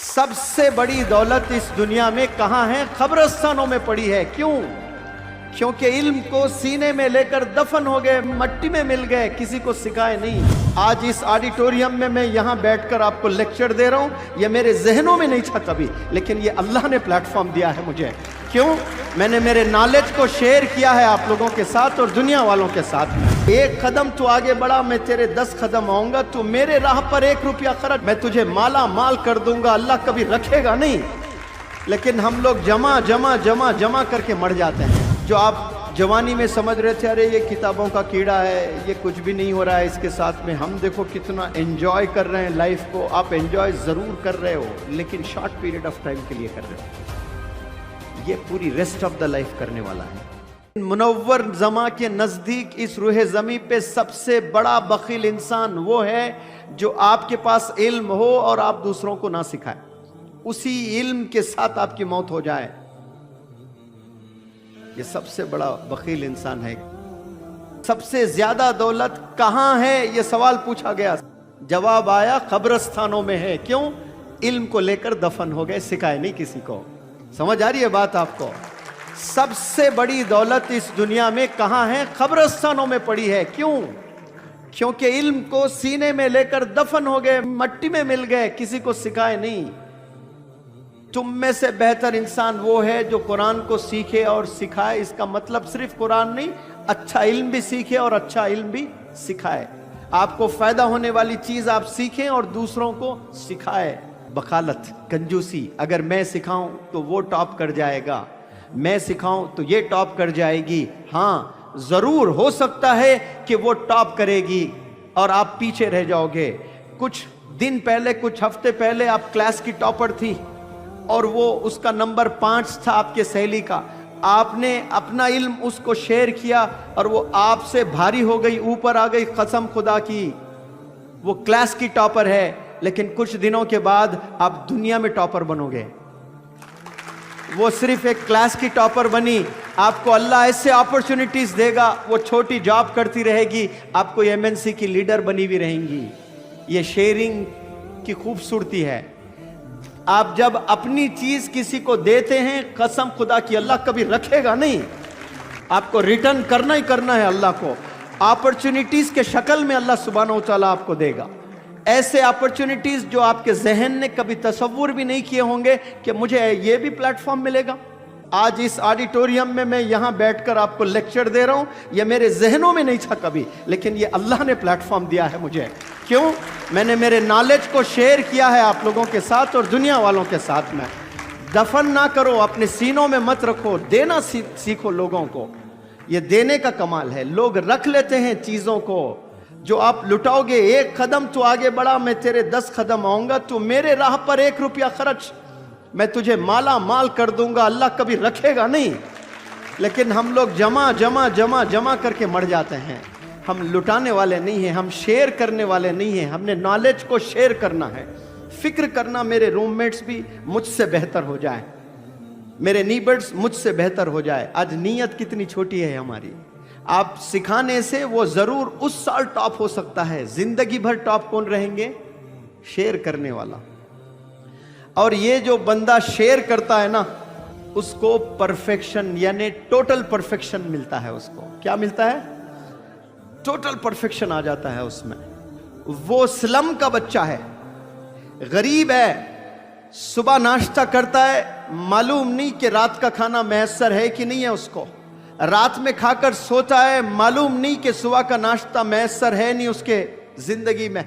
सबसे बड़ी दौलत इस दुनिया में कहाँ है? कब्रिस्तानों में पड़ी है। क्यों? क्योंकि इल्म को सीने में लेकर दफन हो गए, मट्टी में मिल गए, किसी को सिखाए नहीं। आज इस ऑडिटोरियम में मैं यहाँ बैठकर आपको लेक्चर दे रहा हूँ, ये मेरे जहनों में नहीं था कभी, लेकिन ये अल्लाह ने प्लेटफॉर्म दिया है मुझे। क्यों? मैंने मेरे नॉलेज को शेयर किया है आप लोगों के साथ और दुनिया वालों के साथ। एक कदम तू आगे बढ़ा, मैं तेरे 10 कदम आऊंगा। तू मेरे राह पर 1 रुपया खर्च, मैं तुझे माला माल कर दूंगा। अल्लाह कभी रखेगा नहीं, लेकिन हम लोग जमा जमा जमा जमा करके मर जाते हैं। जो आप जवानी में समझ रहे थे, अरे ये किताबों का कीड़ा है, ये कुछ भी नहीं हो रहा है इसके साथ में, हम देखो कितना एंजॉय कर रहे हैं लाइफ को। आप एंजॉय ज़रूर कर रहे हो, लेकिन शॉर्ट पीरियड ऑफ टाइम के लिए कर रहे हो। ये पूरी रेस्ट ऑफ द लाइफ करने वाला है। मुनव्वर जमा के नज़दीक इस रूह ज़मी पे सबसे बड़ा बखील इंसान वो है जो आपके पास इल्म हो और आप दूसरों को ना सिखाए, उसी इल्म के साथ आपकी मौत हो जाए। ये सबसे बड़ा बखील इंसान है। सबसे ज्यादा दौलत कहाँ है, ये सवाल पूछा गया, जवाब आया कब्रिस्तानों में है। क्यों? इल्म को लेकर दफन हो गए, सिखाए नहीं किसी को। समझ आ रही है बात आपको? सबसे बड़ी दौलत इस दुनिया में कहाँ है? कब्रिस्तानों में पड़ी है। क्यों? क्योंकि इल्म को सीने में लेकर दफन हो गए, मट्टी में मिल गए, किसी को सिखाए नहीं। तुम में से बेहतर इंसान वो है जो कुरान को सीखे और सिखाए। इसका मतलब सिर्फ कुरान नहीं, अच्छा इल्म भी सीखे और अच्छा इल्म भी सिखाए। आपको फायदा होने वाली चीज आप सीखें और दूसरों को सिखाए। बखालत, कंजूसी, अगर मैं सिखाऊं तो वो टॉप कर जाएगा, मैं सिखाऊं तो ये टॉप कर जाएगी। हाँ, जरूर हो सकता है कि वो टॉप करेगी और आप पीछे रह जाओगे। कुछ दिन पहले, कुछ हफ्ते पहले आप क्लास की टॉपर थी और वो उसका नंबर 5 था आपके सहेली का। आपने अपना इल्म उसको शेयर किया और वो आपसे भारी हो गई, ऊपर आ गई। कसम खुदा की वो क्लास की टॉपर है, लेकिन कुछ दिनों के बाद आप दुनिया में टॉपर बनोगे। वो सिर्फ एक क्लास की टॉपर बनी, आपको अल्लाह ऐसे अपॉर्चुनिटीज देगा, वो छोटी जॉब करती रहेगी, आपको एमएनसी की लीडर बनी हुई रहेंगी। ये शेयरिंग की खूबसूरती है। आप जब अपनी चीज किसी को देते हैं, कसम खुदा की अल्लाह कभी रखेगा नहीं, आपको रिटर्न करना ही करना है। अल्लाह को अपॉर्चुनिटीज के शक्ल में अल्लाह सुब्हानहू व तआला आपको देगा। ऐसे अपॉर्चुनिटीज जो आपके जहन ने कभी तसव्वुर भी नहीं किए होंगे कि मुझे ये भी प्लेटफॉर्म मिलेगा। आज इस ऑडिटोरियम में मैं यहाँ बैठकर आपको लेक्चर दे रहा हूँ, ये मेरे जहनों में नहीं था कभी, लेकिन ये अल्लाह ने प्लेटफॉर्म दिया है मुझे। क्यों? मैंने मेरे नॉलेज को शेयर किया है आप लोगों के साथ और दुनिया वालों के साथ में। दफन ना करो, अपने सीनों में मत रखो, देना सीखो लोगों को। ये देने का कमाल है। लोग रख लेते हैं चीज़ों को, जो आप लुटाओगे। 1 कदम तू आगे बढ़ा, मैं तेरे 10 कदम आऊंगा। तू मेरे राह पर 1 रुपया खर्च, मैं तुझे माला माल कर दूंगा। अल्लाह कभी रखेगा नहीं, लेकिन हम लोग जमा जमा जमा जमा करके मर जाते हैं। हम लुटाने वाले नहीं हैं, हम शेयर करने वाले नहीं हैं। हमने नॉलेज को शेयर करना है। फिक्र करना मेरे रूममेट्स भी मुझसे बेहतर हो जाए, मेरे नीबर्स मुझसे बेहतर हो जाए। आज नीयत कितनी छोटी है हमारी। आप सिखाने से वो जरूर उस साल टॉप हो सकता है, जिंदगी भर टॉप कौन रहेंगे? शेयर करने वाला। और ये जो बंदा शेयर करता है ना, उसको परफेक्शन यानी टोटल परफेक्शन मिलता है। उसको क्या मिलता है? टोटल परफेक्शन आ जाता है उसमें। वो स्लम का बच्चा है, गरीब है, सुबह नाश्ता करता है, मालूम नहीं कि रात का खाना मैसर है कि नहीं है उसको। रात में खाकर सोता है, मालूम नहीं कि सुबह का नाश्ता मैसर है नहीं उसके जिंदगी में।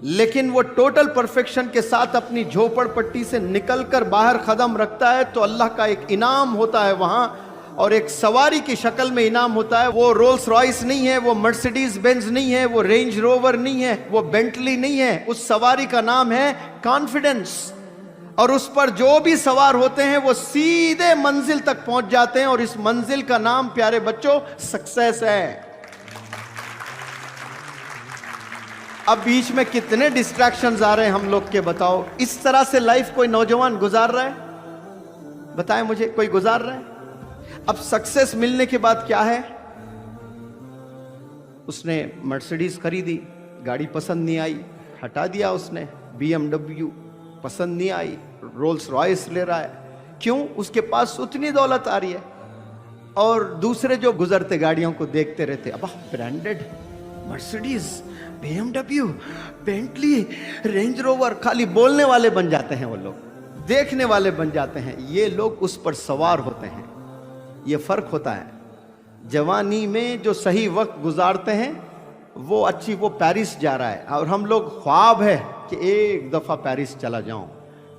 लेकिन वो टोटल परफेक्शन के साथ अपनी झोपड़पट्टी से निकलकर बाहर कदम रखता है तो अल्लाह का एक इनाम होता है वहां, और एक सवारी की शक्ल में इनाम होता है। वो रोल्स रॉयस नहीं है, वो मर्सिडीज बेंज नहीं है, वो रेंज रोवर नहीं है, वो बेंटली नहीं है। उस सवारी का नाम है कॉन्फिडेंस। और उस पर जो भी सवार होते हैं वो सीधे मंजिल तक पहुंच जाते हैं, और इस मंजिल का नाम, प्यारे बच्चों, सक्सेस है। अब बीच में कितने डिस्ट्रैक्शंस आ रहे हैं हम लोग के, बताओ। इस तरह से लाइफ कोई नौजवान गुजार रहा है? बताएं मुझे, कोई गुजार रहा है? अब सक्सेस मिलने के बाद क्या है? उसने मर्सिडीज खरीदी, गाड़ी पसंद नहीं आई, हटा दिया उसने, BMW पसंद नहीं आई, रोल्स रॉयस ले रहा है, क्यों? उसके पास उतनी दौलत आ रही है। और दूसरे जो गुजरते गाड़ियों को देखते रहते, अब branded Mercedes, BMW, Bentley, range rover, खाली बोलने वाले बन जाते हैं वो लोग, देखने वाले बन जाते हैं, ये लोग उस पर सवार होते हैं। ये फर्क होता है। जवानी में जो सही वक्त गुजारते हैं वो वो पेरिस जा रहा है, और हम लोग ख्वाब है कि एक दफा पेरिस चला जाऊं,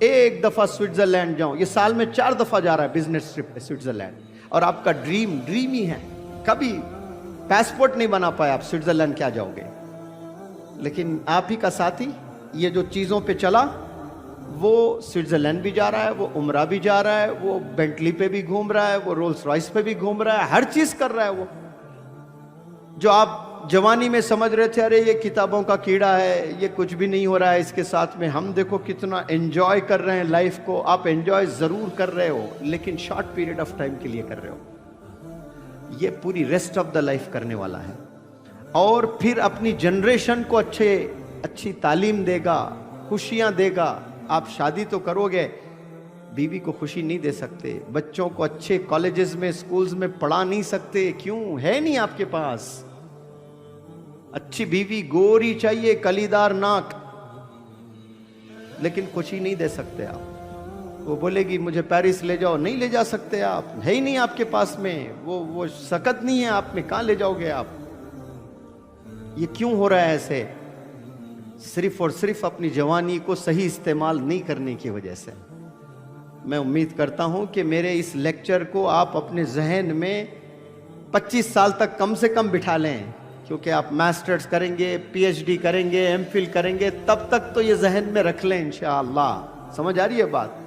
एक दफा स्विट्जरलैंड जाऊं। ये साल में 4 दफा जा रहा है बिजनेस ट्रिप पे स्विट्जरलैंड, और आपका ड्रीम ही है। कभी पासपोर्ट नहीं बना पाए आप, स्विट्जरलैंड क्या जाओगे? लेकिन आप ही का साथी ये जो चीजों पे चला, वो स्विट्जरलैंड भी जा रहा है, वो उम्रा भी जा रहा है, वो बेंटली पे भी घूम रहा है, वो रोल्स रॉयस पे भी घूम रहा है, हर चीज कर रहा है वो। जो आप जवानी में समझ रहे थे अरे ये किताबों का कीड़ा है, ये कुछ भी नहीं हो रहा है इसके साथ में, हम देखो कितना एंजॉय कर रहे हैं लाइफ को। आप एंजॉय जरूर कर रहे हो, लेकिन शॉर्ट पीरियड ऑफ टाइम के लिए कर रहे हो। ये पूरी रेस्ट ऑफ द लाइफ करने वाला है, और फिर अपनी जनरेशन को अच्छी तालीम देगा, खुशियां देगा। आप शादी तो करोगे, बीवी को खुशी नहीं दे सकते, बच्चों को अच्छे कॉलेजेस में, स्कूल्स में पढ़ा नहीं सकते, क्यों? है नहीं आपके पास। अच्छी बीवी गोरी चाहिए, कलीदार नाक, लेकिन खुशी नहीं दे सकते आप। वो बोलेगी मुझे पेरिस ले जाओ, नहीं ले जा सकते आप, है ही नहीं आपके पास में, वो सकत नहीं है आप में, कहां ले जाओगे आप? ये क्यों हो रहा है ऐसे? सिर्फ और सिर्फ अपनी जवानी को सही इस्तेमाल नहीं करने की वजह से। मैं उम्मीद करता हूं कि मेरे इस लेक्चर को आप अपने जहन में 25 साल तक कम से कम बिठा लें, क्योंकि आप मास्टर्स करेंगे, PhD करेंगे, MPhil करेंगे, तब तक तो ये जहन में रख लें इंशाअल्लाह। समझ आ रही है बात?